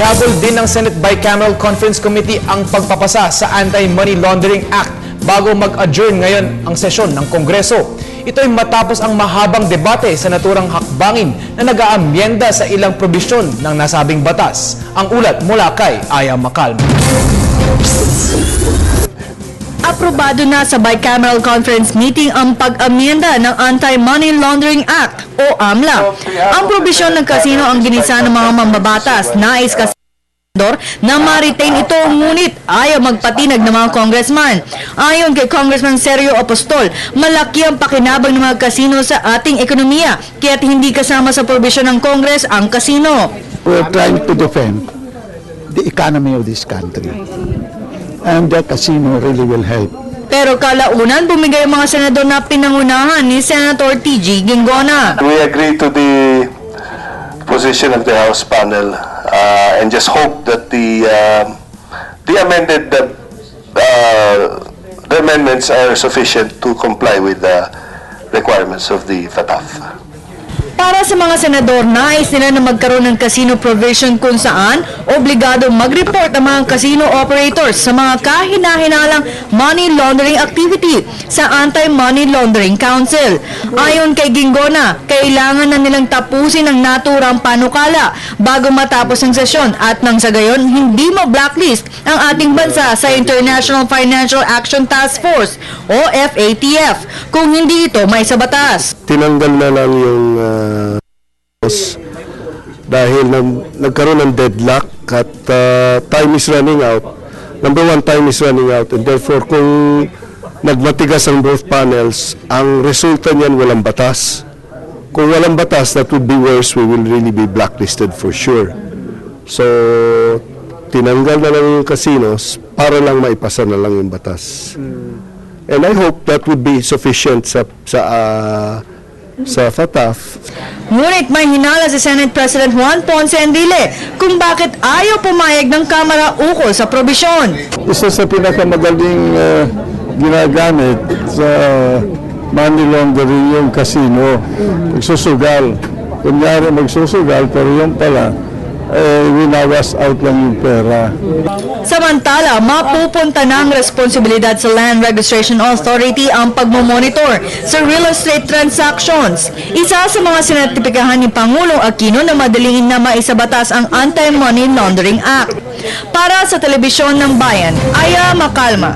Ihabol din ng Senate Bicameral Conference Committee ang pagpapasa sa Anti-Money Laundering Act bago mag-adjourn ngayon ang sesyon ng Kongreso. Ito ay matapos ang mahabang debate sa naturang hakbangin na nag-aamyenda sa ilang probisyon ng nasabing batas. Ang ulat mula kay Aya Macalma. Aprobado na sa Bicameral Conference meeting ang pag-amyenda ng Anti-Money Laundering Act o AMLA. Ang probisyon ng kasino ang ginisa ng mga mambabatas. Nais kasi na ma-retain ito, ngunit ayaw magpatinag ng mga congressman. Ayon kay Congressman Sergio Apostol, malaki ang pakinabang ng mga kasino sa ating ekonomiya, kaya't hindi kasama sa probisyon ng Congress ang kasino. We're trying to defend the economy of this country. And the casino really will help. Pero kalaunan, bumigay ang mga senador na pinangunahan ni Senator TG Ginggona. We agree to the position of the House panel and just hope that the amendments are sufficient to comply with the requirements of the FATF. Para sa mga senador, nais nila na magkaroon ng casino provision kung saan obligado mag-report ang mga casino operators sa mga kahina-hinalang money laundering activity sa Anti-Money Laundering Council. Ayon kay Ginggona, kailangan na nilang tapusin ang naturang panukala bago matapos ang sesyon at nang sa gayon, hindi ma-blacklist ang ating bansa sa International Financial Action Task Force o FATF kung hindi ito may sa batas. Tinanggal na lang yung dahil nagkaroon ng deadlock at time is running out. Number one, time is running out, and therefore kung nagmatigas ang both panels, ang resulta niyan walang batas. Kung walang batas, that would be worse. We will really be blacklisted for sure. So tinanggal na lang yung casinos para lang maipasa na lang yung batas. And I hope that would be sufficient sa FATF. Ngunit may hinala si Senate President Juan Ponce Enrile kung bakit ayaw pumayag ng Kamara ukol sa probisyon. Isa sa pinakamagaling ginagamit sa money laundering yung casino. Magsusugal. Kunyari magsusugal, pero yung pala, winawas out lang yung pera. Samantala, mapupunta ng responsibilidad sa Land Registration Authority ang pagmomonitor sa real estate transactions. Isa sa mga sinertipikahan ni Pangulong Aquino na madaling na maisabatas ang Anti-Money Laundering Act. Para sa Telebisyon ng Bayan, Aya Macalma.